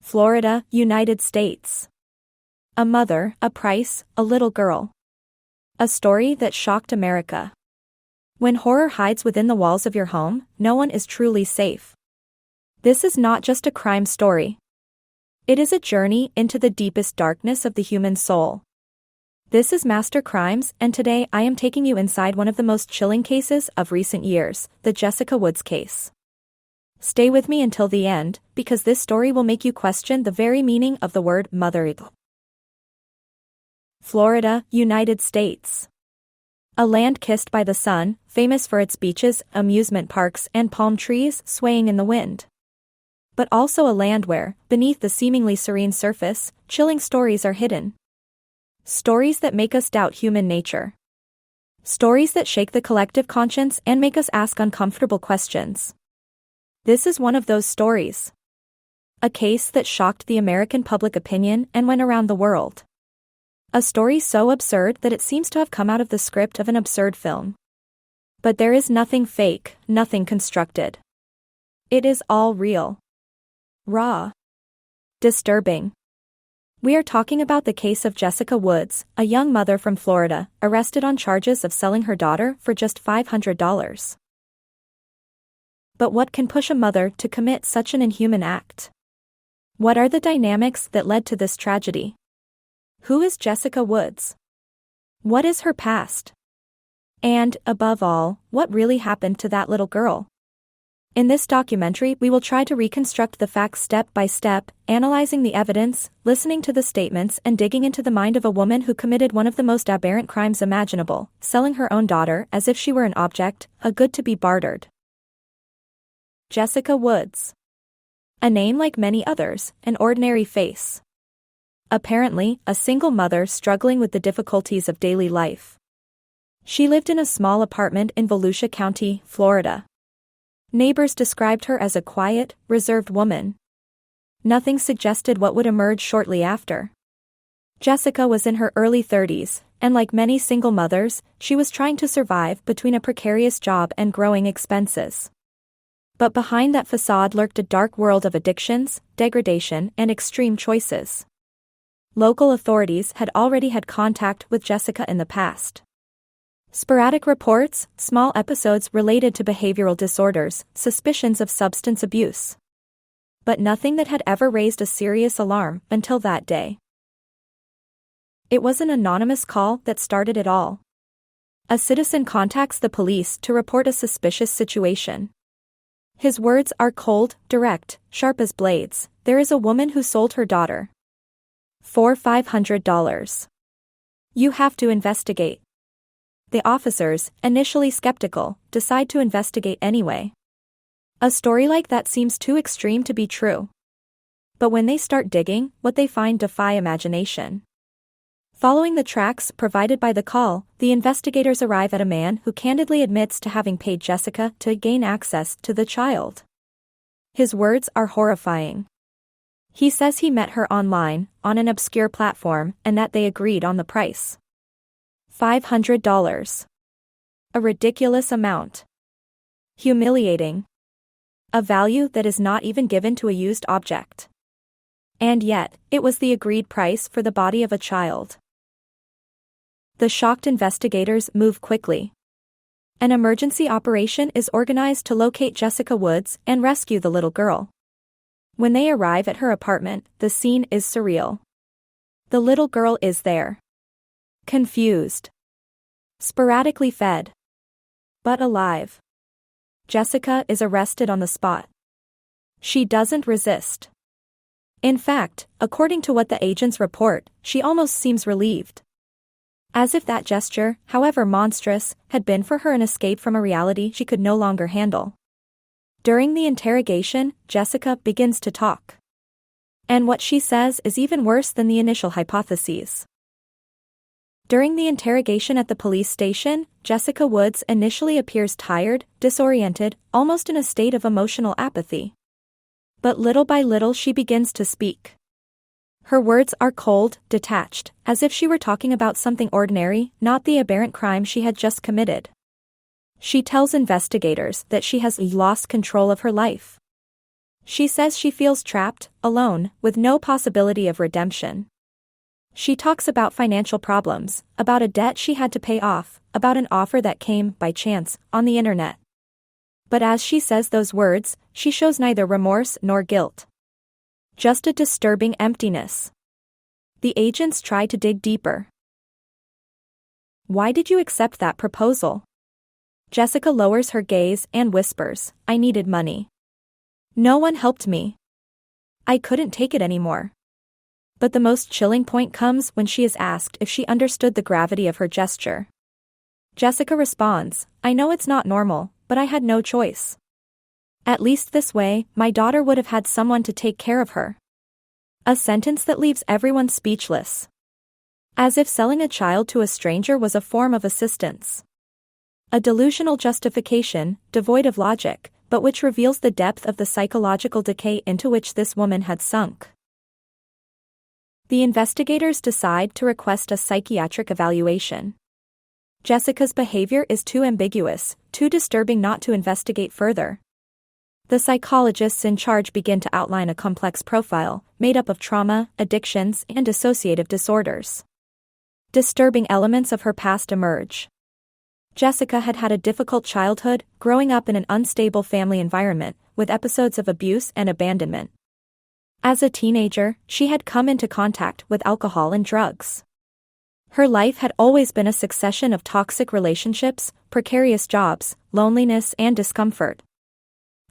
Florida, United States. A mother, a price, a little girl. A story that shocked America. When horror hides within the walls of your home, no one is truly safe. This is not just a crime story. It is a journey into the deepest darkness of the human soul. This is Master Crimes, and today I am taking you inside one of the most chilling cases of recent years, the Jessica Woods case. Stay with me until the end, because this story will make you question the very meaning of the word mother. Florida, United States. A land kissed by the sun, famous for its beaches, amusement parks, and palm trees swaying in the wind. But also a land where, beneath the seemingly serene surface, chilling stories are hidden. Stories that make us doubt human nature. Stories that shake the collective conscience and make us ask uncomfortable questions. This is one of those stories. A case that shocked the American public opinion and went around the world. A story so absurd that it seems to have come out of the script of an absurd film. But there is nothing fake, nothing constructed. It is all real. Raw. Disturbing. We are talking about the case of Jessica Woods, a young mother from Florida, arrested on charges of selling her daughter for just $500. But what can push a mother to commit such an inhuman act? What are the dynamics that led to this tragedy? Who is Jessica Woods? What is her past? And, above all, what really happened to that little girl? In this documentary, we will try to reconstruct the facts step by step, analyzing the evidence, listening to the statements, and digging into the mind of a woman who committed one of the most aberrant crimes imaginable, selling her own daughter as if she were an object, a good to be bartered. Jessica Woods. A name like many others, an ordinary face. Apparently, a single mother struggling with the difficulties of daily life. She lived in a small apartment in Volusia County, Florida. Neighbors described her as a quiet, reserved woman. Nothing suggested what would emerge shortly after. Jessica was in her early 30s, and like many single mothers, she was trying to survive between a precarious job and growing expenses. But behind that facade lurked a dark world of addictions, degradation, and extreme choices. Local authorities had already had contact with Jessica in the past. Sporadic reports, small episodes related to behavioral disorders, suspicions of substance abuse. But nothing that had ever raised a serious alarm until that day. It was an anonymous call that started it all. A citizen contacts the police to report a suspicious situation. His words are cold, direct, sharp as blades. There is a woman who sold her daughter for $500. You have to investigate. The officers, initially skeptical, decide to investigate anyway. A story like that seems too extreme to be true. But when they start digging, what they find defy imagination. Following the tracks provided by the call, the investigators arrive at a man who candidly admits to having paid Jessica to gain access to the child. His words are horrifying. He says he met her online, on an obscure platform, and that they agreed on the price. $500. A ridiculous amount. Humiliating. A value that is not even given to a used object. And yet, it was the agreed price for the body of a child. The shocked investigators move quickly. An emergency operation is organized to locate Jessica Woods and rescue the little girl. When they arrive at her apartment, the scene is surreal. The little girl is there. Confused. Sporadically fed. But alive. Jessica is arrested on the spot. She doesn't resist. In fact, according to what the agents report, she almost seems relieved. As if that gesture, however monstrous, had been for her an escape from a reality she could no longer handle. During the interrogation, Jessica begins to talk. And what she says is even worse than the initial hypotheses. During the interrogation at the police station, Jessica Woods initially appears tired, disoriented, almost in a state of emotional apathy. But little by little she begins to speak. Her words are cold, detached, as if she were talking about something ordinary, not the aberrant crime she had just committed. She tells investigators that she has lost control of her life. She says she feels trapped, alone, with no possibility of redemption. She talks about financial problems, about a debt she had to pay off, about an offer that came, by chance, on the internet. But as she says those words, she shows neither remorse nor guilt. Just a disturbing emptiness. The agents try to dig deeper. Why did you accept that proposal? Jessica lowers her gaze and whispers, I needed money. No one helped me. I couldn't take it anymore. But the most chilling point comes when she is asked if she understood the gravity of her gesture. Jessica responds, I know it's not normal, but I had no choice. At least this way, my daughter would have had someone to take care of her. A sentence that leaves everyone speechless. As if selling a child to a stranger was a form of assistance. A delusional justification, devoid of logic, but which reveals the depth of the psychological decay into which this woman had sunk. The investigators decide to request a psychiatric evaluation. Jessica's behavior is too ambiguous, too disturbing not to investigate further. The psychologists in charge begin to outline a complex profile, made up of trauma, addictions, and dissociative disorders. Disturbing elements of her past emerge. Jessica had had a difficult childhood, growing up in an unstable family environment, with episodes of abuse and abandonment. As a teenager, she had come into contact with alcohol and drugs. Her life had always been a succession of toxic relationships, precarious jobs, loneliness, and discomfort.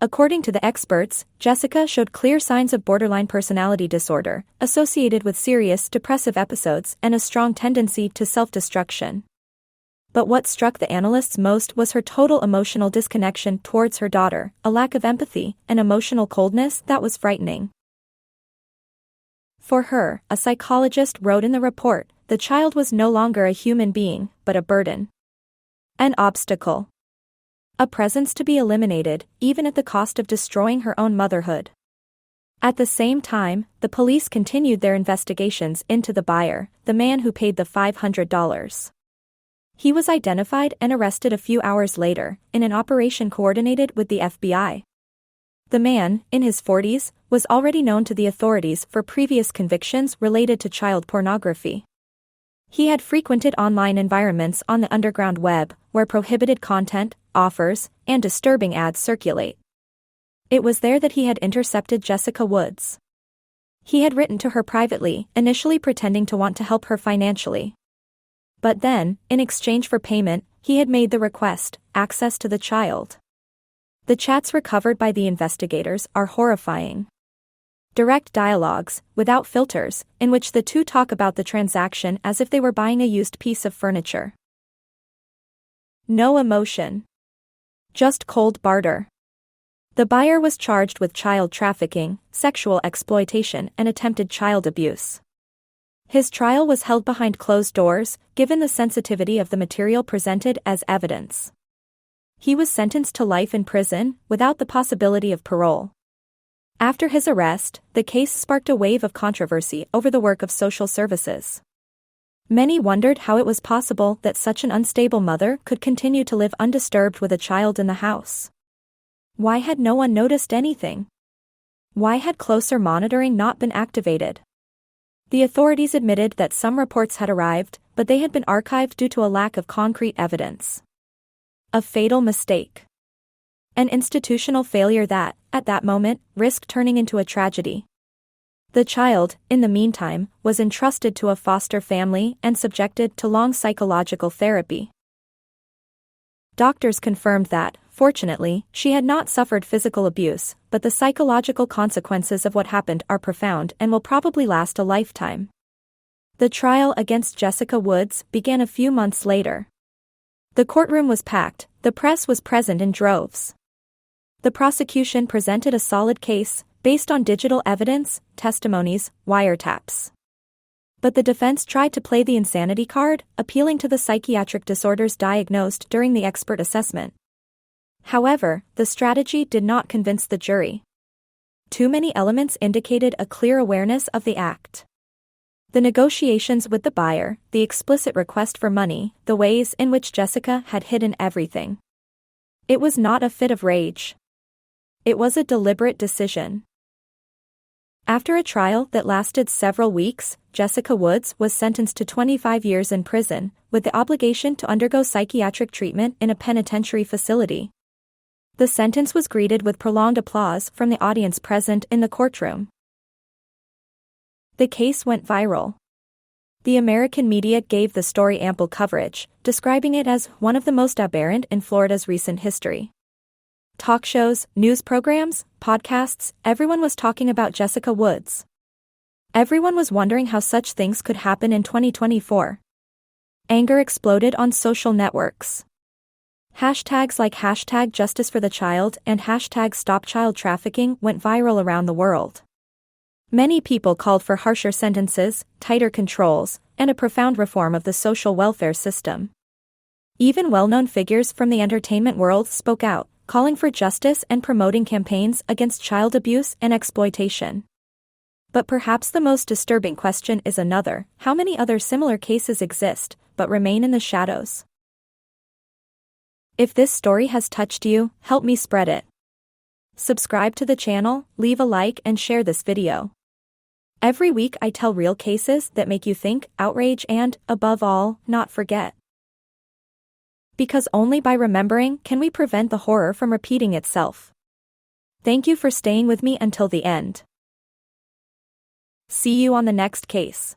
According to the experts, Jessica showed clear signs of borderline personality disorder, associated with serious depressive episodes and a strong tendency to self-destruction. But what struck the analysts most was her total emotional disconnection towards her daughter, a lack of empathy, an emotional coldness that was frightening. For her, a psychologist wrote in the report, the child was no longer a human being, but a burden. An obstacle. A presence to be eliminated, even at the cost of destroying her own motherhood. At the same time, the police continued their investigations into the buyer, the man who paid the $500. He was identified and arrested a few hours later, in an operation coordinated with the FBI. The man, in his 40s, was already known to the authorities for previous convictions related to child pornography. He had frequented online environments on the underground web, where prohibited content, offers, and disturbing ads circulate. It was there that he had intercepted Jessica Woods. He had written to her privately, initially pretending to want to help her financially. But then, in exchange for payment, he had made the request, access to the child. The chats recovered by the investigators are horrifying. Direct dialogues, without filters, in which the two talk about the transaction as if they were buying a used piece of furniture. No emotion. Just cold barter. The buyer was charged with child trafficking, sexual exploitation, and attempted child abuse. His trial was held behind closed doors, given the sensitivity of the material presented as evidence. He was sentenced to life in prison, without the possibility of parole. After his arrest, the case sparked a wave of controversy over the work of social services. Many wondered how it was possible that such an unstable mother could continue to live undisturbed with a child in the house. Why had no one noticed anything? Why had closer monitoring not been activated? The authorities admitted that some reports had arrived, but they had been archived due to a lack of concrete evidence. A fatal mistake. An institutional failure that, at that moment, risked turning into a tragedy. The child, in the meantime, was entrusted to a foster family and subjected to long psychological therapy. Doctors confirmed that, fortunately, she had not suffered physical abuse, but the psychological consequences of what happened are profound and will probably last a lifetime. The trial against Jessica Woods began a few months later. The courtroom was packed, the press was present in droves. The prosecution presented a solid case, based on digital evidence, testimonies, wiretaps. But the defense tried to play the insanity card, appealing to the psychiatric disorders diagnosed during the expert assessment. However, the strategy did not convince the jury. Too many elements indicated a clear awareness of the act. The negotiations with the buyer, the explicit request for money, the ways in which Jessica had hidden everything. It was not a fit of rage. It was a deliberate decision. After a trial that lasted several weeks, Jessica Woods was sentenced to 25 years in prison, with the obligation to undergo psychiatric treatment in a penitentiary facility. The sentence was greeted with prolonged applause from the audience present in the courtroom. The case went viral. The American media gave the story ample coverage, describing it as one of the most aberrant in Florida's recent history. Talk shows, news programs, podcasts, everyone was talking about Jessica Woods. Everyone was wondering how such things could happen in 2024. Anger exploded on social networks. Hashtags like #JusticeForTheChild and #StopChildTrafficking went viral around the world. Many people called for harsher sentences, tighter controls, and a profound reform of the social welfare system. Even well-known figures from the entertainment world spoke out, calling for justice and promoting campaigns against child abuse and exploitation. But perhaps the most disturbing question is another: how many other similar cases exist, but remain in the shadows? If this story has touched you, help me spread it. Subscribe to the channel, leave a like and share this video. Every week I tell real cases that make you think, outrage and, above all, not forget. Because only by remembering can we prevent the horror from repeating itself. Thank you for staying with me until the end. See you on the next case.